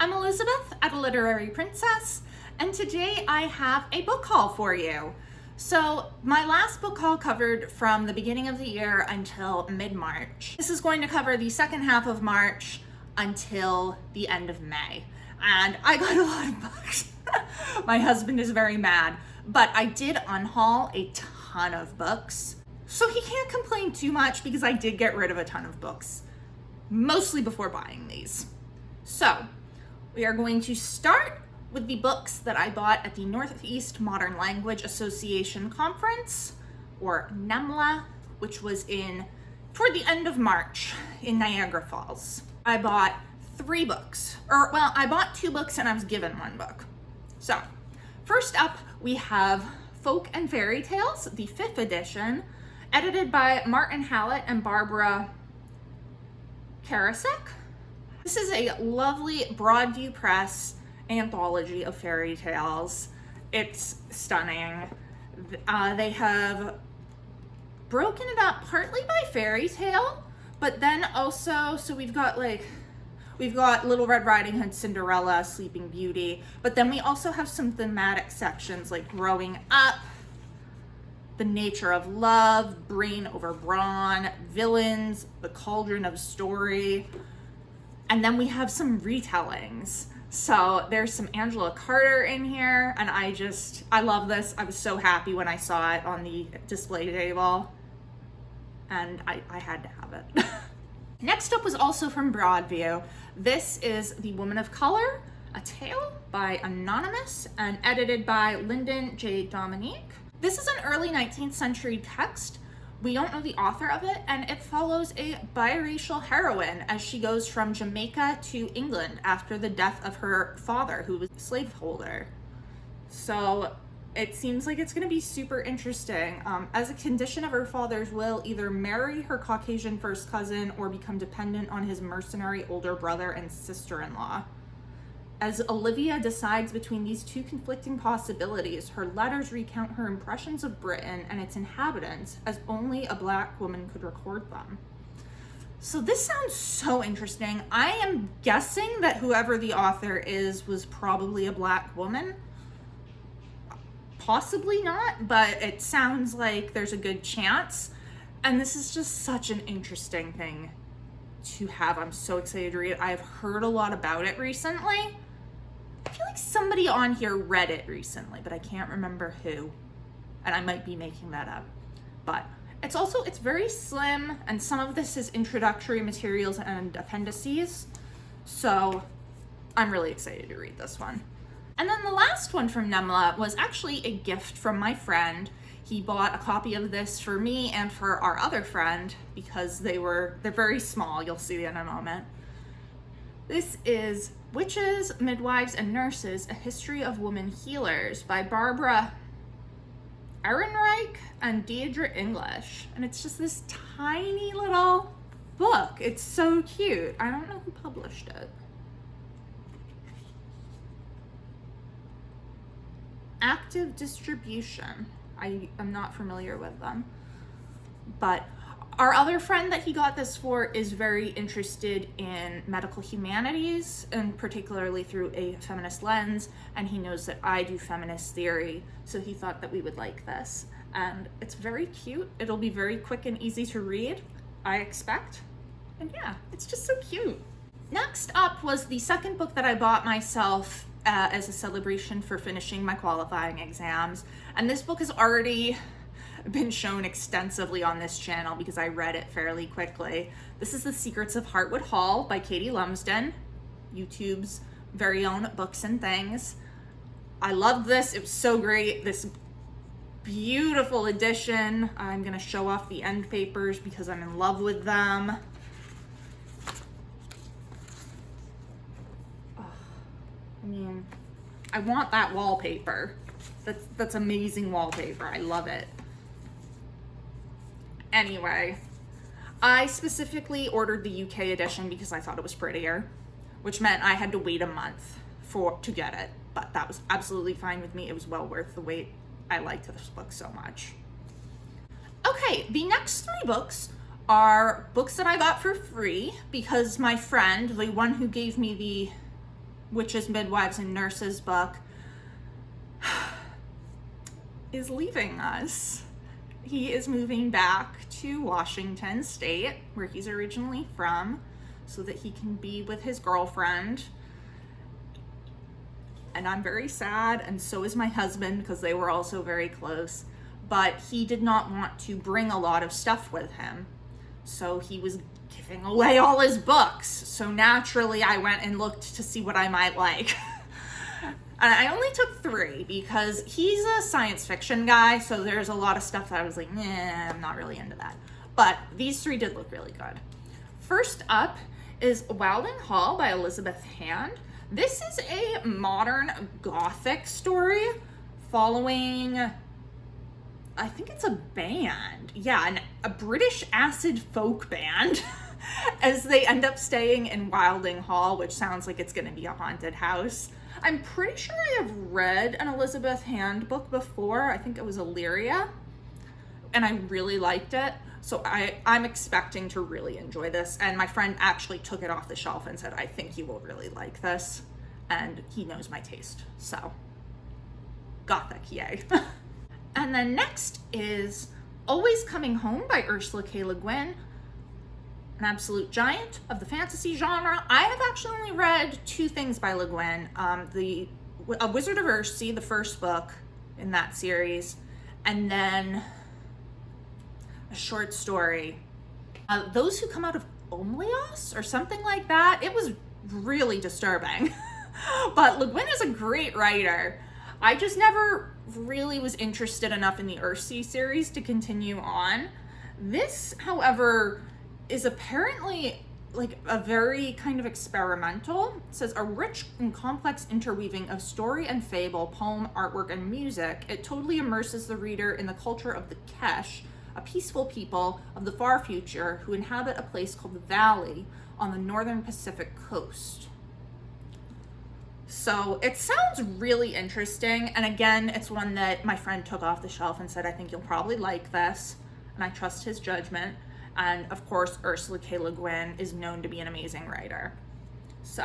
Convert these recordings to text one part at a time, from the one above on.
I'm Elizabeth at A Literary Princess, and today I have a book haul for you. So my last book haul covered from the beginning of the year until mid-March. This is going to cover the second half of March until the end of May. And I got a lot of books. My husband is very mad, but I did unhaul a ton of books. So he can't complain too much because I did get rid of a ton of books, mostly before buying these. So we are going to start with the books that I bought at the Northeast Modern Language Association Conference, or NeMLA, which was toward the end of March in Niagara Falls. I bought 3 books, I bought 2 books and I was given 1 book. So first up, we have Folk and Fairy Tales, the 5th edition, edited by Martin Hallett and Barbara Karasek. This is a lovely Broadview Press anthology of fairy tales. It's stunning. They have broken it up partly by fairy tale, but then also, so we've got Little Red Riding Hood, Cinderella, Sleeping Beauty, but then we also have some thematic sections like growing up, the nature of love, brain over brawn, villains, the cauldron of story, and then we have some retellings. So there's some Angela Carter in here, and I love this. I was so happy when I saw it on the display table, and I had to have it. Next up was also from Broadview. This is The Woman of Color, a tale by Anonymous and edited by Lyndon J. Dominique. This is an early 19th century text. We don't know the author of it, and it follows a biracial heroine as she goes from Jamaica to England after the death of her father, who was a slaveholder. So it seems like it's going to be super interesting. As a condition of her father's will, either marry her Caucasian first cousin or become dependent on his mercenary older brother and sister-in-law. As Olivia decides between these two conflicting possibilities, her letters recount her impressions of Britain and its inhabitants as only a Black woman could record them. So this sounds so interesting. I am guessing that whoever the author is was probably a Black woman. Possibly not, but it sounds like there's a good chance. And this is just such an interesting thing to have. I'm so excited to read it. I've heard a lot about it recently. I feel like somebody on here read it recently, but I can't remember who. And I might be making that up. But it's very slim, and some of this is introductory materials and appendices. So I'm really excited to read this one. And then the last one from NeMLA was actually a gift from my friend. He bought a copy of this for me and for our other friend because they're very small. You'll see it in a moment. This is Witches, Midwives, and Nurses, A History of Women Healers by Barbara Ehrenreich and Deirdre English. And it's just this tiny little book. It's so cute. I don't know who published it. Active Distribution. I am not familiar with them. But our other friend that he got this for is very interested in medical humanities, and particularly through a feminist lens, and he knows that I do feminist theory, so he thought that we would like this. And it's very cute. It'll be very quick and easy to read, I expect. And yeah, it's just so cute. Next up was the second book that I bought myself as a celebration for finishing my qualifying exams. And this book has already been shown extensively on this channel because I read it fairly quickly. This is The Secrets of Hartwood Hall by Katie Lumsden, YouTube's very own Books and Things. I loved this. It was so great. This beautiful edition. I'm gonna show off the end papers because I'm in love with them. I mean, I want that wallpaper. That's amazing wallpaper. I love it. Anyway, I specifically ordered the UK edition because I thought it was prettier, which meant I had to wait a month to get it, but that was absolutely fine with me. It was well worth the wait. I liked this book so much. Okay, the next 3 books are books that I got for free because my friend, the one who gave me Witches, Midwives, and Nurses book, is leaving us. He is moving back to Washington State, where he's originally from, so that he can be with his girlfriend. And I'm very sad, and so is my husband, because they were also very close. But he did not want to bring a lot of stuff with him, so he was giving away all his books. So naturally, I went and looked to see what I might like. And I only took 3 because he's a science fiction guy, so there's a lot of stuff that I was like, nah, I'm not really into that. But these 3 did look really good. First up is Wilding Hall by Elizabeth Hand. This is a modern gothic story following, I think it's a band. Yeah, a British acid folk band as they end up staying in Wilding Hall, which sounds like it's going to be a haunted house. I'm pretty sure I have read an Elizabeth Hand book before. I think it was Illyria, and I really liked it. So I'm expecting to really enjoy this. And my friend actually took it off the shelf and said, I think you will really like this. And he knows my taste. So, gothic, yay. And then next is Always Coming Home by Ursula K. Le Guin, an absolute giant of the fantasy genre. I have actually only read 2 things by Le Guin. A Wizard of Earthsea, the first book in that series, and then a short story, Those Who Come Out of Omlios, or something like that. It was really disturbing. But Le Guin is a great writer. I just never really was interested enough in the Earthsea series to continue on. This, however, is apparently like a very kind of experimental. It says, a rich and complex interweaving of story and fable, poem, artwork, and music. It totally immerses the reader in the culture of the Kesh, a peaceful people of the far future who inhabit a place called the Valley on the northern Pacific coast. So it sounds really interesting. And again, it's one that my friend took off the shelf and said, I think you'll probably like this. And I trust his judgment. And of course, Ursula K. Le Guin is known to be an amazing writer. So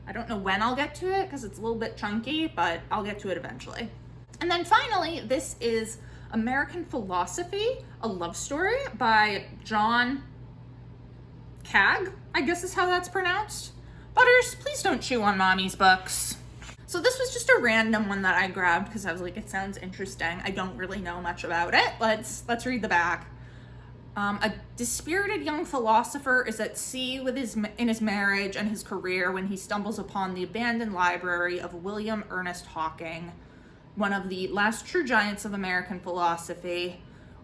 I don't know when I'll get to it because it's a little bit chunky, but I'll get to it eventually. And then finally, this is American Philosophy, a love story by John Cagg, I guess is how that's pronounced. Butters, please don't chew on mommy's books. So this was just a random one that I grabbed because I was like, it sounds interesting. I don't really know much about it. Let's read the back. A dispirited young philosopher is at sea in his marriage and his career when he stumbles upon the abandoned library of William Ernest Hawking, one of the last true giants of American philosophy,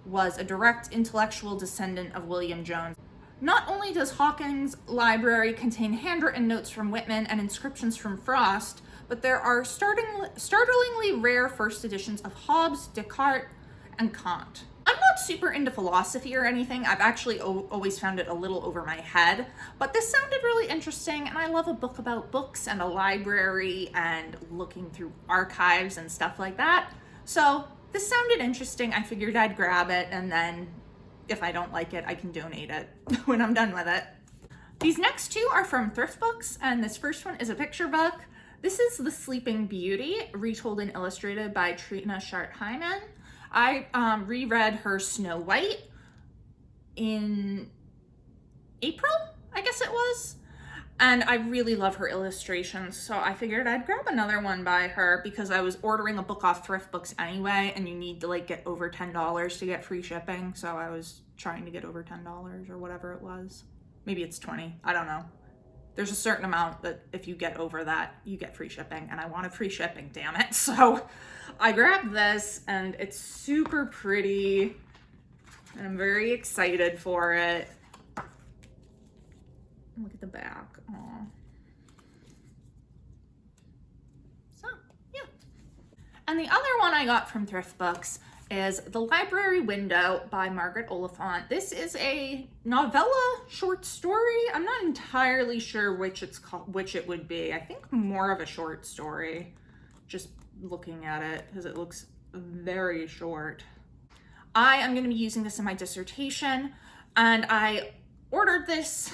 was a direct intellectual descendant of William Jones. Not only does Hawking's library contain handwritten notes from Whitman and inscriptions from Frost, but there are startlingly rare first editions of Hobbes, Descartes, and Kant. I'm not super into philosophy or anything. I've actually always found it a little over my head, but this sounded really interesting, and I love a book about books and a library and looking through archives and stuff like that. So this sounded interesting. I figured I'd grab it, and then if I don't like it, I can donate it when I'm done with it. These next 2 are from Thrift Books, and this first one is a picture book. This is The Sleeping Beauty, retold and illustrated by Trina Shart-Hyman. I reread her Snow White in April, I guess it was. And I really love her illustrations, so I figured I'd grab another one by her because I was ordering a book off Thrift Books anyway, and you need to like get over $10 to get free shipping, so I was trying to get over $10 or whatever it was. Maybe it's 20, I don't know. There's a certain amount that if you get over that, you get free shipping, and I wanted free shipping, damn it. So I grabbed this, and it's super pretty, and I'm very excited for it. Look at the back. Aww. So, yeah. And the other one I got from Thrift Books is The Library Window by Margaret Oliphant. This is a novella short story. I'm not entirely sure which it would be. I think more of a short story, just looking at it, because it looks very short. I am going to be using this in my dissertation, and I ordered this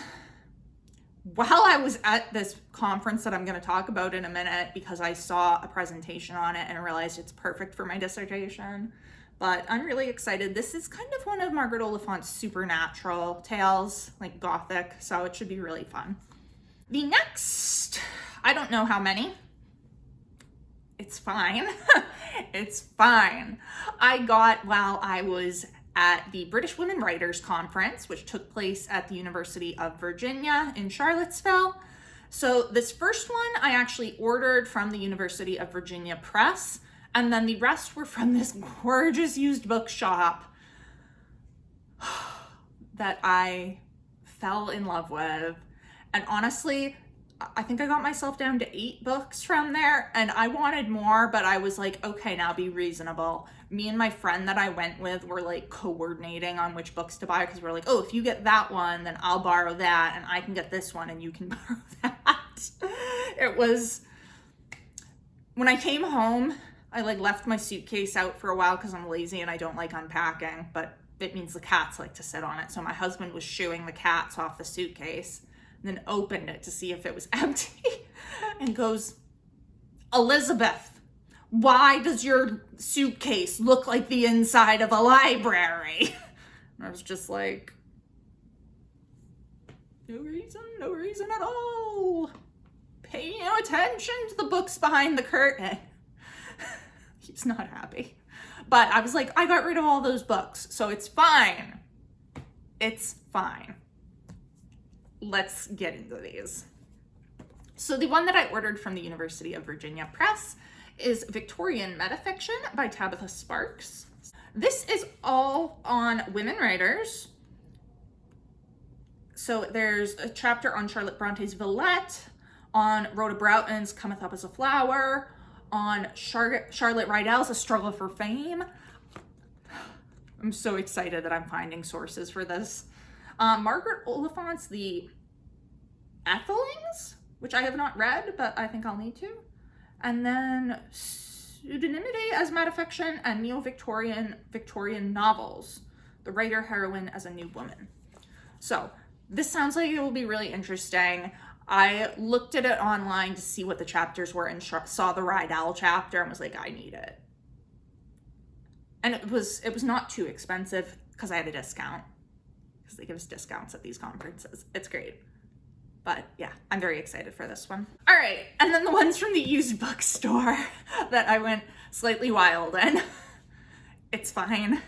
while I was at this conference that I'm going to talk about in a minute, because I saw a presentation on it and realized it's perfect for my dissertation. But I'm really excited. This is kind of one of Margaret Oliphant's supernatural tales, like gothic, so it should be really fun. The next, I don't know how many. It's fine. It's fine. I got while I was at the British Women Writers Conference, which took place at the University of Virginia in Charlottesville. So this first one I actually ordered from the University of Virginia Press, and then the rest were from this gorgeous used bookshop that I fell in love with. And honestly, I think I got myself down to 8 books from there, and I wanted more, but I was like, okay, now be reasonable. Me and my friend that I went with were like coordinating on which books to buy, because we're like, oh, if you get that one, then I'll borrow that, and I can get this one, and you can borrow that. It was, when I came home, I like left my suitcase out for a while because I'm lazy and I don't like unpacking, but it means the cats like to sit on it. So my husband was shooing the cats off the suitcase, and then opened it to see if it was empty and goes, Elizabeth, why does your suitcase look like the inside of a library? And I was just like, no reason at all. Pay no attention to the books behind the curtain. He's not happy. But I was like, I got rid of all those books, so it's fine. It's fine. Let's get into these. So the one that I ordered from the University of Virginia Press is Victorian Metafiction by Tabitha Sparks. This is all on women writers. So there's a chapter on Charlotte Bronte's Villette, on Rhoda Broughton's Cometh Up as a Flower, on Charlotte Rydell's A Struggle for Fame. I'm so excited that I'm finding sources for this. Margaret Oliphant's The Ethelings, which I have not read, but I think I'll need to. And then Pseudonymity as Metafiction and Neo-Victorian novels, the writer heroine as a new woman. So this sounds like it will be really interesting. I looked at it online to see what the chapters were and saw the Rydell chapter and was like, I need it. And it was not too expensive because I had a discount, because they give us discounts at these conferences. It's great. But yeah, I'm very excited for this one. All right, and then the ones from the used bookstore that I went slightly wild in. It's fine.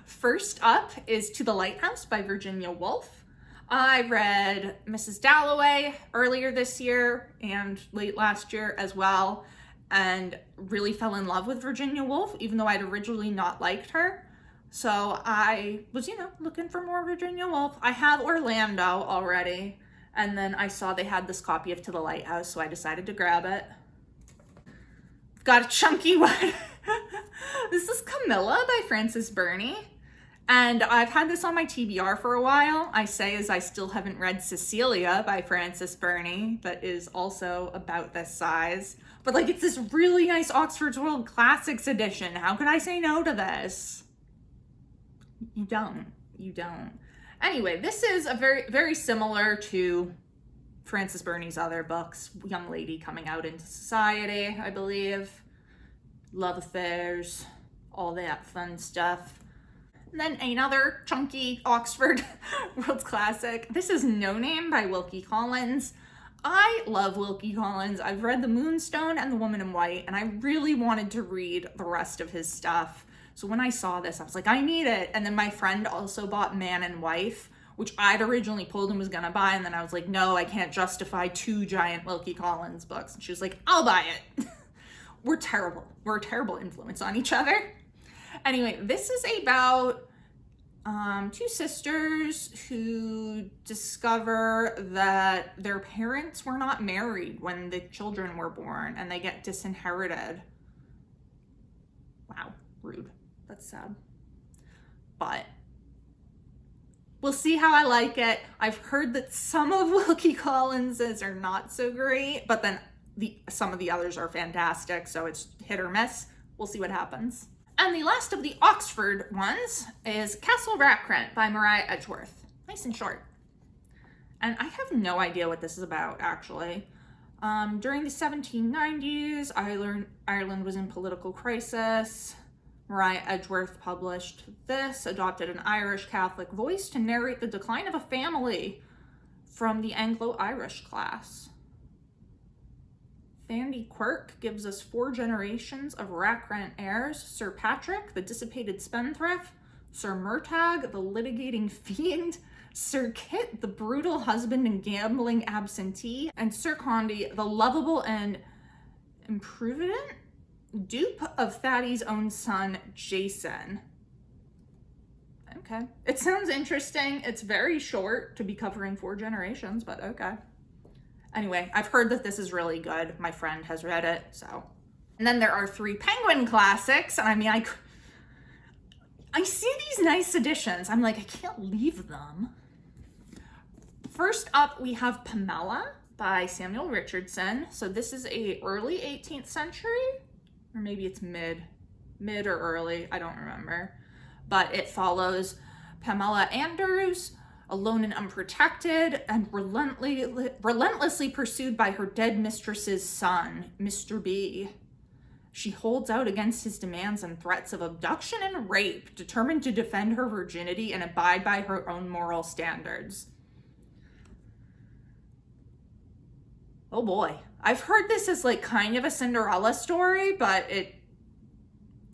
First up is To the Lighthouse by Virginia Woolf. I read Mrs. Dalloway earlier this year and late last year as well, and really fell in love with Virginia Woolf, even though I'd originally not liked her. So I was, looking for more Virginia Woolf. I have Orlando already, and then I saw they had this copy of To the Lighthouse, so I decided to grab it. Got a chunky one. This is Camilla by Frances Burney. And I've had this on my TBR for a while. I say as I still haven't read Cecilia by Frances Burney, that is also about this size. But it's this really nice Oxford's World Classics edition. How could I say no to this? You don't. Anyway, this is a very, very similar to Frances Burney's other books. Young lady coming out into society, I believe. Love affairs, all that fun stuff. And then another chunky Oxford World's Classic. This is No Name by Wilkie Collins. I love Wilkie Collins. I've read The Moonstone and The Woman in White, and I really wanted to read the rest of his stuff. So when I saw this, I was like, I need it. And then my friend also bought Man and Wife, which I'd originally told him was gonna buy, and then I was like, no, I can't justify 2 giant Wilkie Collins books. And she was like, I'll buy it. We're terrible. We're a terrible influence on each other. Anyway, this is about 2 sisters who discover that their parents were not married when the children were born, and they get disinherited. Wow, rude. That's sad. But we'll see how I like it. I've heard that some of Wilkie Collins's are not so great, but then some of the others are fantastic, so it's hit or miss. We'll see what happens. And the last of the Oxford ones is Castle Rackrent by Mariah Edgeworth. Nice and short. And I have no idea what this is about, actually. During the 1790s, Ireland was in political crisis. Mariah Edgeworth published this, adopted an Irish Catholic voice to narrate the decline of a family from the Anglo-Irish class. Fandy Quirk gives us 4 generations of rack-rent heirs: Sir Patrick, the dissipated spendthrift; Sir Murtagh, the litigating fiend; Sir Kit, the brutal husband and gambling absentee; and Sir Condy, the lovable and improvident dupe of Thaddeus' own son, Jason. Okay. It sounds interesting. It's very short to be covering 4 generations, but okay. Anyway, I've heard that this is really good. My friend has read it, so. And then there are 3 Penguin classics, and I mean, I see these nice editions. I'm like, I can't leave them. First up, we have Pamela by Samuel Richardson. So this is a early 18th century, or maybe it's mid or early, I don't remember. But it follows Pamela Andrews, alone and unprotected, and relentlessly pursued by her dead mistress's son, Mr. B. She holds out against his demands and threats of abduction and rape, determined to defend her virginity and abide by her own moral standards. Oh boy. I've heard this as like kind of a Cinderella story, but it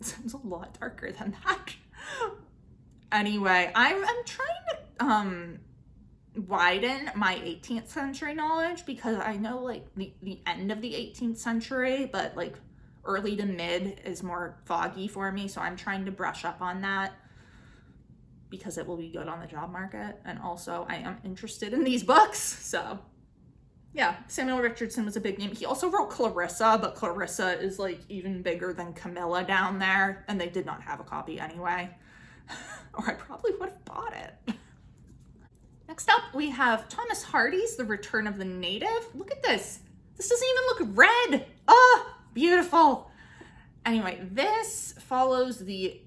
sounds a lot darker than that. Anyway, I'm trying to widen my 18th century knowledge, because I know like the end of the 18th century, but like early to mid is more foggy for me. So I'm trying to brush up on that because it will be good on the job market. And also I am interested in these books. So yeah, Samuel Richardson was a big name. He also wrote Clarissa, but Clarissa is like even bigger than Camilla down there, and they did not have a copy anyway. Or I probably would have bought it. Next up, we have Thomas Hardy's The Return of the Native. Look at this. This doesn't even look red. Oh, beautiful. Anyway, this follows the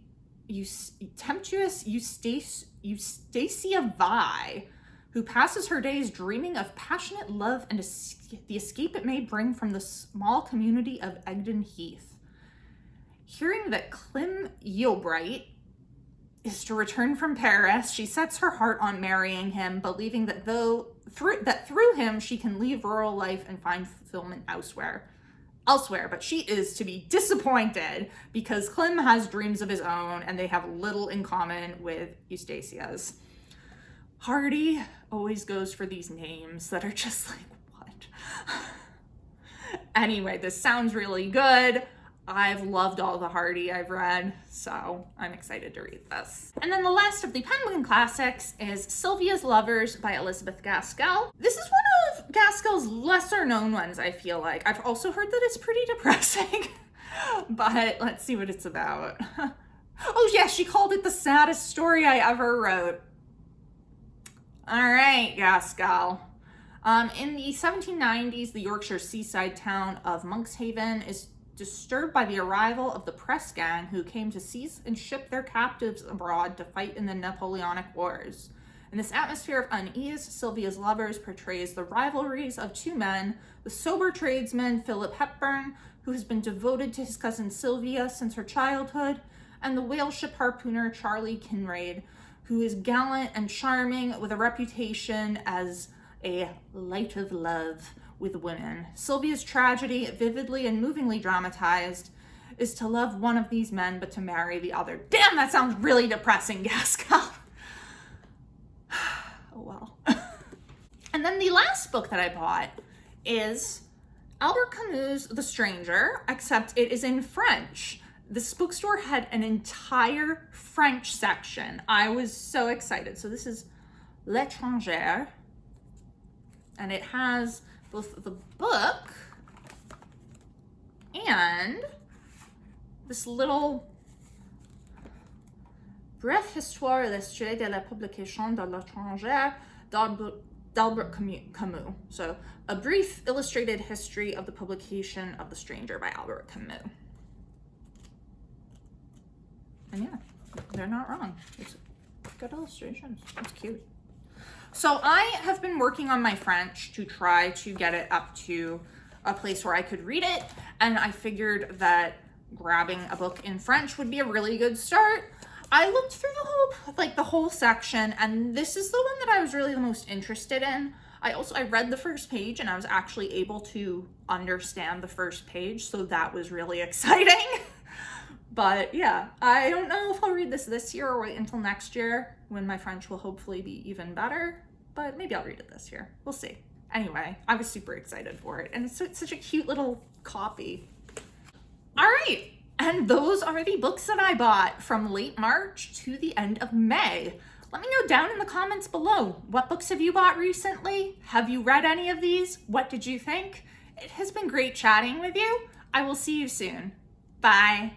tempestuous Eustacia Vi, who passes her days dreaming of passionate love and the escape it may bring from the small community of Egdon Heath. Hearing that Clym Yeobright is to return from Paris, she sets her heart on marrying him, believing that through him she can leave rural life and find fulfillment elsewhere. But she is to be disappointed because Clym has dreams of his own and they have little in common with Eustacia's. Hardy always goes for these names that are just like, what? Anyway, this sounds really good. I've loved all the Hardy I've read, so I'm excited to read this. And then the last of the Penguin classics is Sylvia's Lovers by Elizabeth Gaskell. This is one of Gaskell's lesser known ones, I feel like. I've also heard that it's pretty depressing, but let's see what it's about. Oh yeah, she called it the saddest story I ever wrote. All right, Gaskell. In the 1790s, the Yorkshire seaside town of Monkshaven is disturbed by the arrival of the press gang who came to seize and ship their captives abroad to fight in the Napoleonic Wars. In this atmosphere of unease, Sylvia's Lovers portrays the rivalries of 2 men, the sober tradesman Philip Hepburn, who has been devoted to his cousin Sylvia since her childhood, and the whale ship harpooner Charlie Kinraid, who is gallant and charming with a reputation as a light of love with women. Sylvia's tragedy, vividly and movingly dramatized, is to love one of these men but to marry the other. Damn, that sounds really depressing, Gaskell. Oh well. And then the last book that I bought is Albert Camus' The Stranger, except it is in French. This bookstore had an entire French section. I was so excited. So this is L'Étranger, and it has both the book and this little bref histoire illustrée de la publication de l'étranger d'Albert Camus. So a brief illustrated history of the publication of The Stranger by Albert Camus. And yeah, they're not wrong. It's good illustrations. It's cute. So I have been working on my French to try to get it up to a place where I could read it, and I figured that grabbing a book in French would be a really good start. I looked through the whole section, and this is the one that I was really the most interested in. I read the first page, and I was actually able to understand the first page, so that was really exciting. But yeah, I don't know if I'll read this year or wait until next year when my French will hopefully be even better, but maybe I'll read it this year. We'll see. Anyway, I was super excited for it, and it's such a cute little copy. All right, and those are the books that I bought from late March to the end of May. Let me know down in the comments below, what books have you bought recently? Have you read any of these? What did you think? It has been great chatting with you. I will see you soon. Bye.